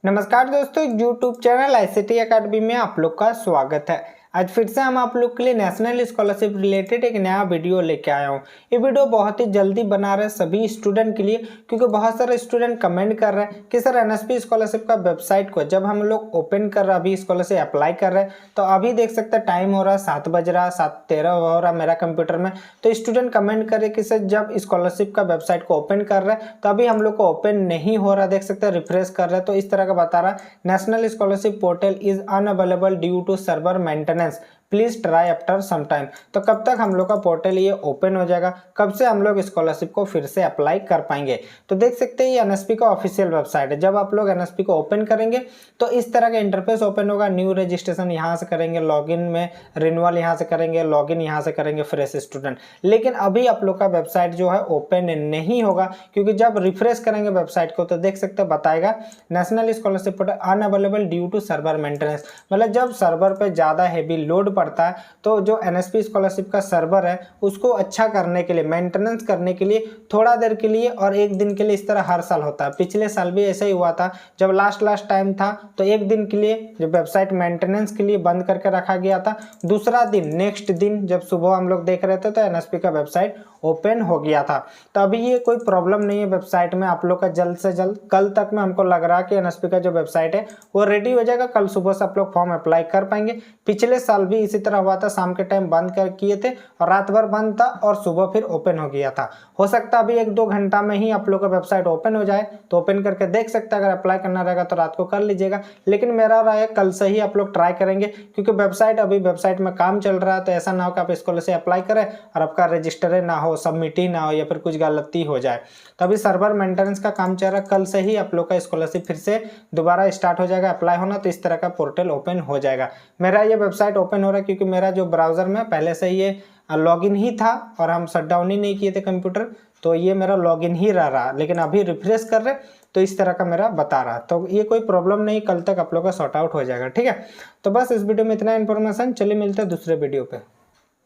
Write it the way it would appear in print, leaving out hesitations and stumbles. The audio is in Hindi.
नमस्कार दोस्तों, YouTube चैनल ICT अकेडमी में आप लोग का स्वागत है। आज फिर से हम आप लोग के लिए नेशनल स्कॉलरशिप रिलेटेड एक नया वीडियो लेके आया हूँ। ये वीडियो बहुत ही जल्दी बना रहे हैं सभी स्टूडेंट के लिए, क्योंकि बहुत सारे स्टूडेंट कमेंट कर रहे हैं कि सर NSP स्कॉलरशिप का वेबसाइट को जब हम लोग ओपन कर रहे हैं, अभी स्कॉलरशिप अप्लाई कर रहे हैं, तो अभी देख सकते हैं टाइम हो रहा है 7 बज रहा है, 7:13 हो रहा है मेरा कंप्यूटर में। तो स्टूडेंट कमेंट कर रहे कि सर जब स्कॉलरशिप का वेबसाइट को ओपन कर रहे हैं तो अभी हम लोग को ओपन नहीं हो रहा, देख सकते हैं रिफ्रेश कर रहे हैं तो इस तरह का बता रहा है, national scholarship portal is unavailable due to server maintenance, please try after some time. तो कब तक हम लोग का पोर्टल ये ओपन हो जाएगा, कब से हम लोग स्कॉलरशिप को फिर से अप्लाई कर पाएंगे। तो देख सकते हैं ये NSP का ऑफिशियल वेबसाइट है। जब आप लोग NSP को ओपन करेंगे तो इस तरह का इंटरफेस ओपन होगा। न्यू रजिस्ट्रेशन यहाँ से करेंगे, लॉगिन में रिन्यूअल यहाँ से करेंगे, लॉगिन यहाँ से करेंगे फ्रेश स्टूडेंट। लेकिन अभी आप लोग का वेबसाइट जो है ओपन नहीं होगा, क्योंकि जब रिफ्रेश करेंगे वेबसाइट को तो देख सकते हैं बताएगा national scholarship portal unavailable due to server maintenance. मतलब जब सर्वर पर ज़्यादा हैवी लोड पड़ता है तो जो NSP स्कॉलरशिप का सर्वर है उसको अच्छा करने के लिए, मेंटेनेंस करने के लिए थोड़ा देर के लिए और एक दिन के लिए, इस तरह हर साल होता है। पिछले साल भी ऐसा ही हुआ था, जब लास्ट टाइम था तो एक दिन के लिए जो वेबसाइट मेंटेनेंस के लिए बंद करके रखा गया था। दूसरा दिन, नेक्स्ट दिन जब सुबह हम लोग देख रहे थे तो NSP का वेबसाइट ओपन हो गया था। तो अभी ये कोई प्रॉब्लम नहीं है वेबसाइट में। आप लोग का जल्द से जल्द कल तक में हमको लग रहा है कि NSP का जो वेबसाइट है वो रेडी हो जाएगा। कल सुबह से आप लोग फॉर्म अप्लाई कर पाएंगे। पिछले साल भी इसी तरह हुआ था, शाम के टाइम बंद कर किए थे और रात भर बंद था और सुबह फिर ओपन हो गया था। हो सकता है अभी 1-2 घंटा में ही आप लोग का वेबसाइट ओपन हो जाए, तो ओपन करके देख सकते हैं। अगर अप्लाई करना रहेगा तो रात को कर लीजिएगा, लेकिन मेरा राय है कल से ही आप लोग ट्राई करेंगे, क्योंकि वेबसाइट में काम चल रहा है। तो ऐसा ना हो कि आप स्कॉलरशिप अप्लाई करें और आपका रजिस्टर ना हो, सबमिट ही ना हो या फिर कुछ गलती हो जाए। तो अभी सर्वर मेंटेनेंस का काम चल रहा है, कल से ही आप लोग का स्कॉलरशिप फिर से दोबारा स्टार्ट हो जाएगा अप्लाई होना। तो इस तरह का पोर्टल ओपन हो जाएगा। मेरा ये वेबसाइट ओपन हो रहा है क्योंकि मेरा जो ब्राउजर में पहले से ये लॉगिन ही था और हम शटडाउन ही नहीं किए थे कंप्यूटर, तो ये मेरा लॉगिन ही रहा। लेकिन अभी रिफ्रेश कर रहे तो इस तरह का मेरा बता रहा। तो ये कोई प्रॉब्लम नहीं, कल तक आप लोग का सॉर्ट आउट हो जाएगा। ठीक है, तो बस इस वीडियो में इतना इन्फॉर्मेशन। चलिए मिलते हैं दूसरे वीडियो पे।